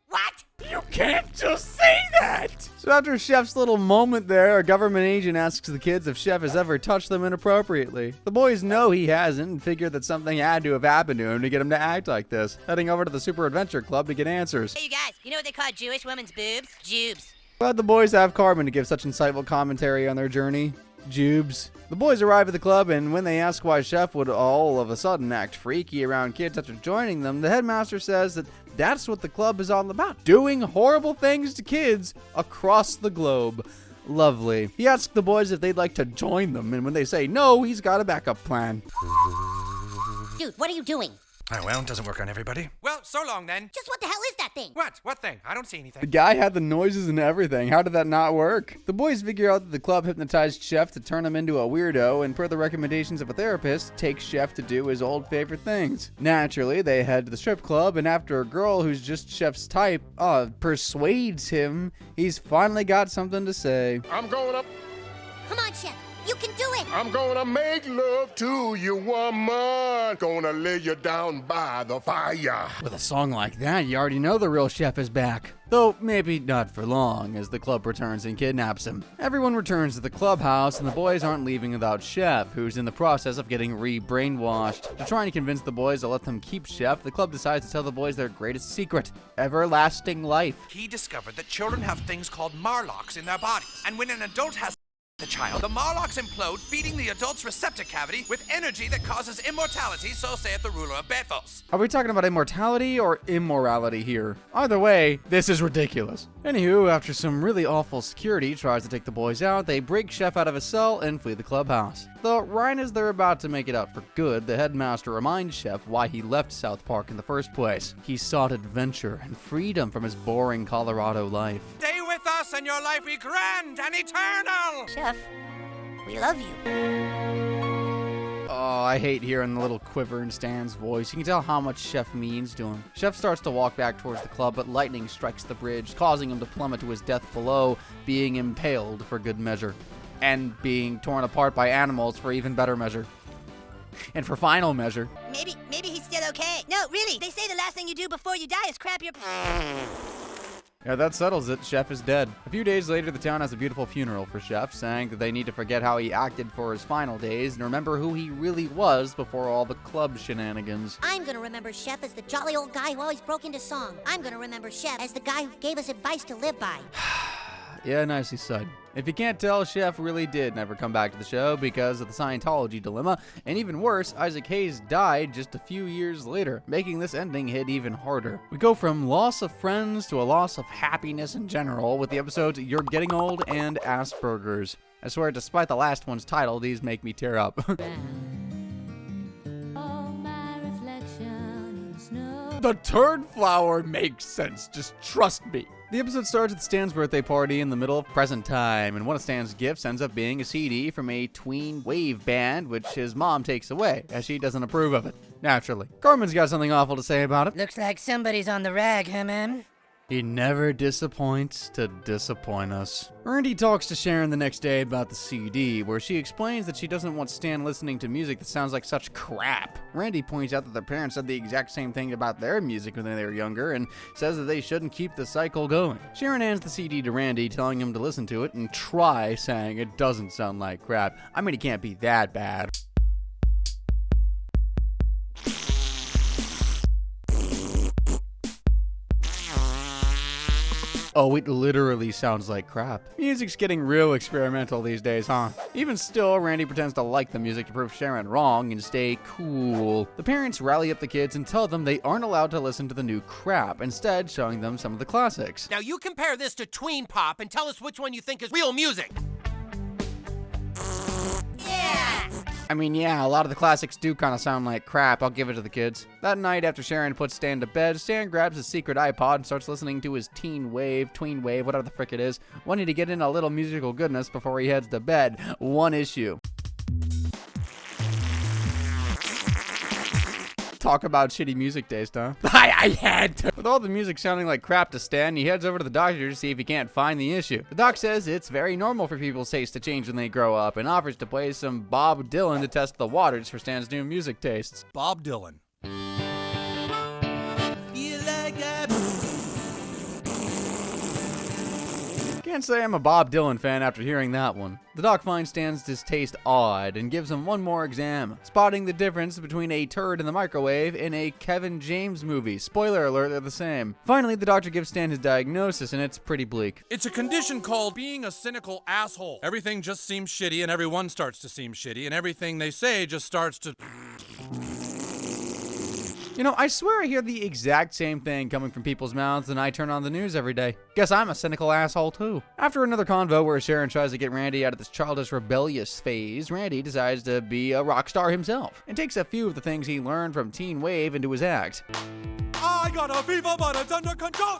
What? You can't just say that! So after Chef's little moment there, a government agent asks the kids if Chef has ever touched them inappropriately. The boys know he hasn't and figure that something had to have happened to him to get him to act like this, heading over to the Super Adventure Club to get answers. Hey, you guys, you know what they call Jewish women's boobs? Jubes. Glad the boys have Cartman to give such insightful commentary on their journey. Jubes. The boys arrive at the club, and when they ask why Chef would all of a sudden act freaky around kids after joining them, the headmaster says that that's what the club is all about. Doing horrible things to kids across the globe. Lovely. He asks the boys if they'd like to join them, and when they say no, he's got a backup plan. Dude, what are you doing? Oh, well, it doesn't work on everybody. Well, so long then. Just what the hell is that thing? What? What thing? I don't see anything. The guy had the noises and everything. How did that not work? The boys figure out that the club hypnotized Chef to turn him into a weirdo, and per the recommendations of a therapist, takes Chef to do his old favorite things. Naturally, they head to the strip club, and after a girl who's just Chef's type persuades him, he's finally got something to say. I'm going up. Come on, Chef. You can do it. I'm gonna make love to you, woman. Gonna lay you down by the fire. With a song like that, you already know the real Chef is back. Though maybe not for long, as the club returns and kidnaps him. Everyone returns to the clubhouse, and the boys aren't leaving without Chef, who's in the process of getting re-brainwashed. To try and convince the boys to let them keep Chef, the club decides to tell the boys their greatest secret: everlasting life. He discovered that children have things called marlocks in their bodies, and when an adult has the child, the marlocks implode, feeding the adult's receptor cavity with energy that causes immortality, so saith the ruler of Bethos. Are we talking about immortality or immorality here? Either way, this is ridiculous. Anywho, after some really awful security tries to take the boys out, they break Chef out of his cell and flee the clubhouse. Though right as they're about to make it out for good, the headmaster reminds Chef why he left South Park in the first place. He sought adventure and freedom from his boring Colorado life. Stay with us and your life be grand and eternal! Chef, we love you. Oh, I hate hearing the little quiver in Stan's voice. You can tell how much Chef means to him. Chef starts to walk back towards the club, but lightning strikes the bridge, causing him to plummet to his death below, being impaled for good measure. And being torn apart by animals for even better measure. And for final measure. Maybe he's still okay. No, really, they say the last thing you do before you die is crap your... Yeah, that settles it. Chef is dead. A few days later, the town has a beautiful funeral for Chef, saying that they need to forget how he acted for his final days and remember who he really was before all the club shenanigans. I'm gonna remember Chef as the jolly old guy who always broke into song. I'm gonna remember Chef as the guy who gave us advice to live by. Yeah, nicely said. If you can't tell, Chef really did never come back to the show because of the Scientology dilemma, and even worse, Isaac Hayes died just a few years later, making this ending hit even harder. We go from loss of friends to a loss of happiness in general with the episodes You're Getting Old and Asperger's. I swear, despite the last one's title, these make me tear up. The turd flower makes sense, just trust me. The episode starts at Stan's birthday party in the middle of present time, and one of Stan's gifts ends up being a CD from a tween wave band, which his mom takes away, as she doesn't approve of it. Naturally. Cartman's got something awful to say about it. Looks like somebody's on the rag, huh, man? He never disappoints to disappoint us. Randy talks to Sharon the next day about the CD, where she explains that she doesn't want Stan listening to music that sounds like such crap. Randy points out that their parents said the exact same thing about their music when they were younger, and says that they shouldn't keep the cycle going. Sharon hands the CD to Randy, telling him to listen to it and try saying it doesn't sound like crap. I mean, it can't be that bad. Oh, it literally sounds like crap. Music's getting real experimental these days, huh? Even still, Randy pretends to like the music to prove Sharon wrong and stay cool. The parents rally up the kids and tell them they aren't allowed to listen to the new crap, instead showing them some of the classics. Now you compare this to tween pop and tell us which one you think is real music. Yeah! I mean, yeah, a lot of the classics do kind of sound like crap. I'll give it to the kids. That night, after Sharon puts Stan to bed, Stan grabs his secret iPod and starts listening to his tween wave, whatever the frick it is, wanting to get in a little musical goodness before he heads to bed. One issue. Talk about shitty music taste, huh? I had to. With all the music sounding like crap to Stan, he heads over to the doctor to see if he can't find the issue. The doc says it's very normal for people's taste to change when they grow up and offers to play some Bob Dylan to test the waters for Stan's new music tastes. Bob Dylan. Can't say I'm a Bob Dylan fan after hearing that one. The doc finds Stan's distaste odd and gives him one more exam, spotting the difference between a turd in the microwave and a Kevin James movie. Spoiler alert, they're the same. Finally, the doctor gives Stan his diagnosis, and it's pretty bleak. It's a condition called being a cynical asshole. Everything just seems shitty, and everyone starts to seem shitty, and everything they say just starts to... You know, I swear I hear the exact same thing coming from people's mouths when I turn on the news every day. Guess I'm a cynical asshole too. After another convo where Sharon tries to get Randy out of this childish rebellious phase, Randy decides to be a rock star himself and takes a few of the things he learned from Teen Wave into his act. I got a fever, but it's under control.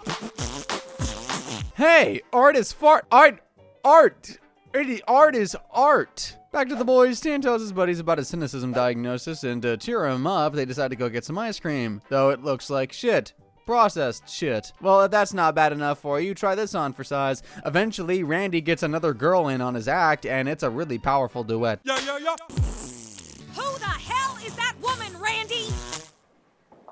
Hey, art is art. Art is art. Back to the boys, Stan tells his buddies about his cynicism diagnosis, and to cheer him up, they decide to go get some ice cream, though it looks like shit. Processed shit. Well, if that's not bad enough for you, try this on for size. Eventually, Randy gets another girl in on his act, and it's a really powerful duet. Yeah. Who the hell is that woman, Randy?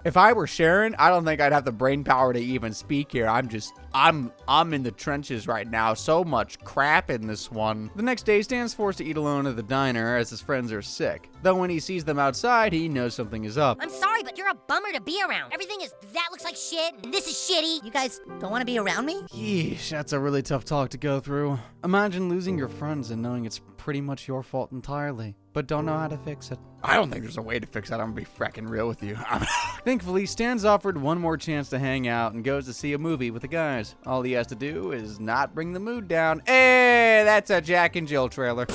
If I were Sharon, I don't think I'd have the brain power to even speak here. I'm in the trenches right now. So much crap in this one. The next day, Stan's forced to eat alone at the diner as his friends are sick. Though when he sees them outside, he knows something is up. I'm sorry, but you're a bummer to be around. Everything that looks like shit, and this is shitty. You guys don't want to be around me? Yeesh, that's a really tough talk to go through. Imagine losing your friends and knowing it's pretty much your fault entirely, but don't know how to fix it. I don't think there's a way to fix that. I'm gonna be fracking real with you. Thankfully, Stan's offered one more chance to hang out and goes to see a movie with the guys. All he has to do is not bring the mood down. Hey, that's a Jack and Jill trailer.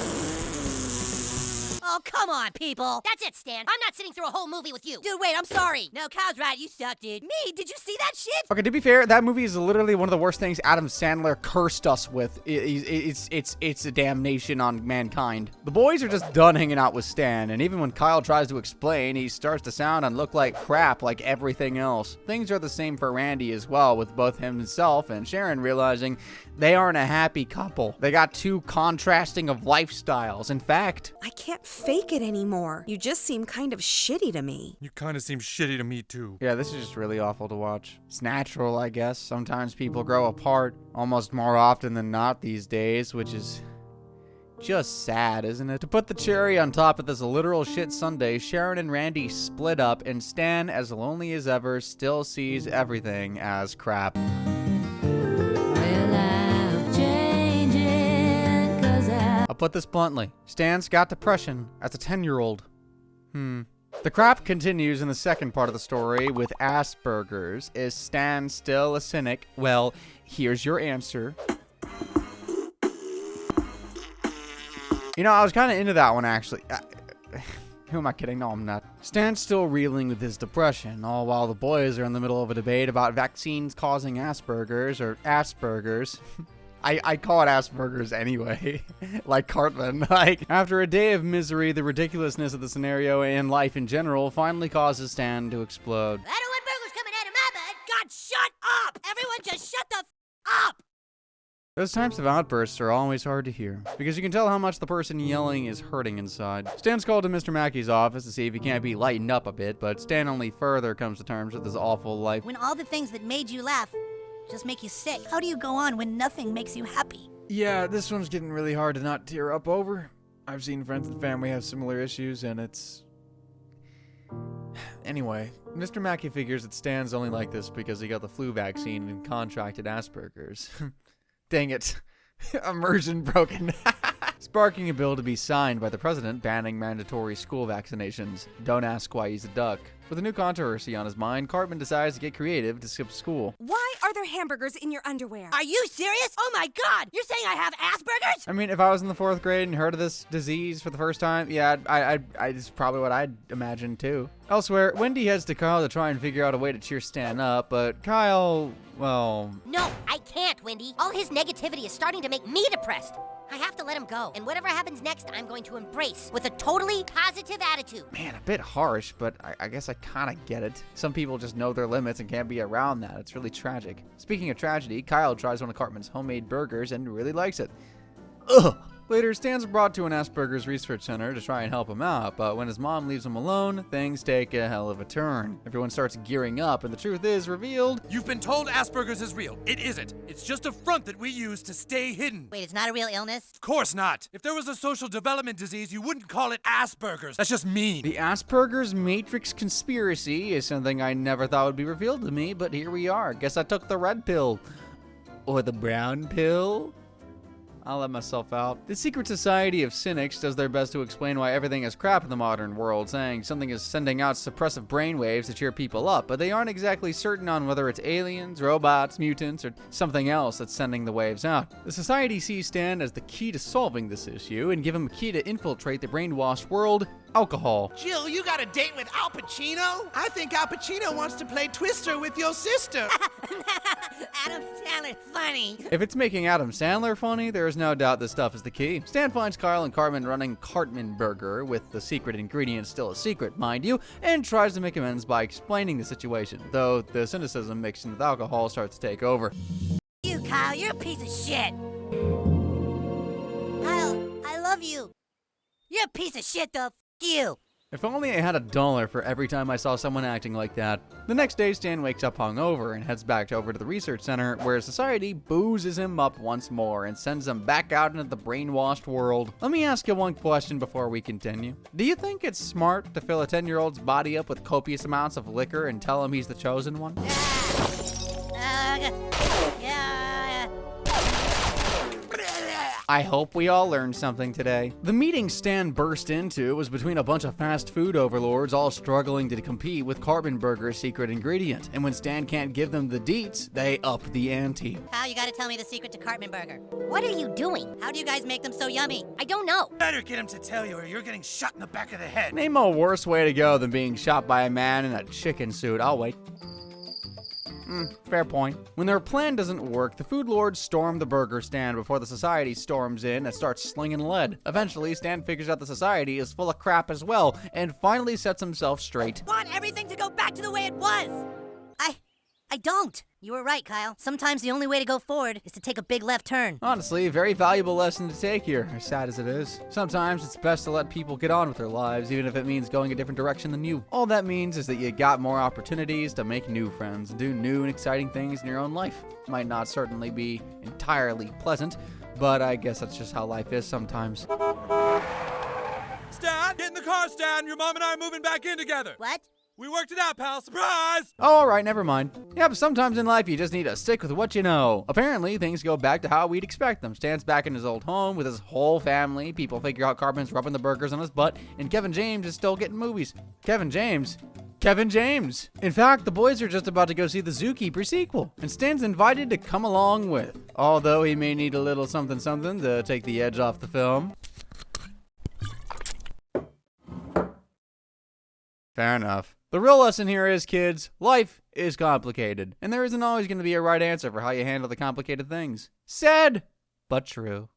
Oh, come on, people. That's it, Stan. I'm not sitting through a whole movie with you. Dude, wait, I'm sorry. No, Kyle's right. You suck, dude. Me? Did you see that shit? Okay, to be fair, that movie is literally one of the worst things Adam Sandler cursed us with. It's a damnation on mankind. The boys are just done hanging out with Stan, and even when Kyle tries to explain, he starts to sound and look like crap like everything else. Things are the same for Randy as well, with both himself and Sharon realizing they aren't a happy couple. They got too contrasting of lifestyles. In fact, I can't fake it anymore. You just seem kind of shitty to me. You kind of seem shitty to me, too. Yeah, this is just really awful to watch. It's natural, I guess. Sometimes people grow apart almost more often than not these days, which is just sad, isn't it? To put the cherry on top of this literal shit Sunday, Sharon and Randy split up, and Stan, as lonely as ever, still sees everything as crap. I'll put this bluntly. Stan's got depression as a 10-year-old. The crap continues in the second part of the story with Asperger's. Is Stan still a cynic? Well, here's your answer. You know, I was kind of into that one, actually. Who am I kidding? No, I'm not. Stan's still reeling with his depression, all while the boys are in the middle of a debate about vaccines causing Asperger's, or Asperger's. I call it Asperger's anyway, like Cartman. After a day of misery, the ridiculousness of the scenario and life in general finally causes Stan to explode. I don't want burgers coming out of my butt. God, shut up! Everyone just shut the up! Those types of outbursts are always hard to hear, because you can tell how much the person yelling is hurting inside. Stan's called to Mr. Mackey's office to see if he can't be lightened up a bit, but Stan only further comes to terms with his awful life. When all the things that made you laugh just make you sick, how do you go on when nothing makes you happy? Yeah, this one's getting really hard to not tear up over. I've seen friends and family have similar issues, and it's... Anyway, Mr. Mackey figures that Stan's only like this because he got the flu vaccine and contracted Asperger's. Dang it. Immersion broken. Sparking a bill to be signed by the president banning mandatory school vaccinations. Don't ask why he's a duck. With a new controversy on his mind, Cartman decides to get creative to skip school. Why are there hamburgers in your underwear? Are you serious? Oh my god! You're saying I have Asperger's? I mean, if I was in the 4th grade and heard of this disease for the first time, yeah, it's probably what I'd imagine too. Elsewhere, Wendy heads to Kyle to try and figure out a way to cheer Stan up, but Kyle, well... No, I can't, Wendy. All his negativity is starting to make me depressed. I have to let him go, and whatever happens next, I'm going to embrace with a totally positive attitude. Man, a bit harsh, but I guess I kind of get it. Some people just know their limits and can't be around that. It's really tragic. Speaking of tragedy, Kyle tries one of Cartman's homemade burgers and really likes it. Ugh! Later, Stan's brought to an Asperger's research center to try and help him out, but when his mom leaves him alone, things take a hell of a turn. Everyone starts gearing up, and the truth is revealed. You've been told Asperger's is real. It isn't. It's just a front that we use to stay hidden. Wait, it's not a real illness? Of course not. If there was a social development disease, you wouldn't call it Asperger's. That's just mean. The Asperger's Matrix conspiracy is something I never thought would be revealed to me, but here we are. Guess I took the red pill. Or the brown pill? I'll let myself out. The secret society of cynics does their best to explain why everything is crap in the modern world, saying something is sending out suppressive brainwaves to cheer people up, but they aren't exactly certain on whether it's aliens, robots, mutants, or something else that's sending the waves out. The society sees Stan as the key to solving this issue and give him a key to infiltrate the brainwashed world: alcohol. Jill, you got a date with Al Pacino? I think Al Pacino wants to play Twister with your sister. Adam Sandler, funny. If it's making Adam Sandler funny, there is no doubt this stuff is the key. Stan finds Kyle and Cartman running Cartman Burger, with the secret ingredient still a secret, mind you, and tries to make amends by explaining the situation, though the cynicism mixed in with alcohol starts to take over. You, Kyle, you're a piece of shit. Kyle, I love you. You're a piece of shit, though. F you. If only I had $1 for every time I saw someone acting like that. The next day, Stan wakes up hungover and heads back over to the research center, where society boozes him up once more and sends him back out into the brainwashed world. Let me ask you one question before we continue. Do you think it's smart to fill a 10-year-old's body up with copious amounts of liquor and tell him he's the chosen one? I hope we all learned something today. The meeting Stan burst into was between a bunch of fast food overlords all struggling to compete with Cartman Burger's secret ingredient. And when Stan can't give them the deets, they up the ante. Kyle, you gotta tell me the secret to Cartman Burger. What are you doing? How do you guys make them so yummy? I don't know. Better get him to tell you, or you're getting shot in the back of the head. Name a worse way to go than being shot by a man in a chicken suit. I'll wait. Fair point. When their plan doesn't work, the food lords storm the burger stand before the society storms in and starts slinging lead. Eventually, Stan figures out the society is full of crap as well, and finally sets himself straight. Want everything to go back to the way it was. I don't. You were right, Kyle. Sometimes the only way to go forward is to take a big left turn. Honestly, a very valuable lesson to take here, as sad as it is. Sometimes it's best to let people get on with their lives, even if it means going a different direction than you. All that means is that you got more opportunities to make new friends and do new and exciting things in your own life. Might not certainly be entirely pleasant, but I guess that's just how life is sometimes. Stan, get in the car, Stan. Your mom and I are moving back in together. What? We worked it out, pal. Surprise! Oh, alright, never mind. Yep, sometimes in life you just need to stick with what you know. Apparently, things go back to how we'd expect them. Stan's back in his old home with his whole family. People figure out Cartman's rubbing the burgers on his butt, and Kevin James is still getting movies. Kevin James? Kevin James! In fact, the boys are just about to go see the Zookeeper sequel, and Stan's invited to come along with. Although he may need a little something to take the edge off the film. Fair enough. The real lesson here is, kids, life is complicated, and there isn't always going to be a right answer for how you handle the complicated things. Sad, but true.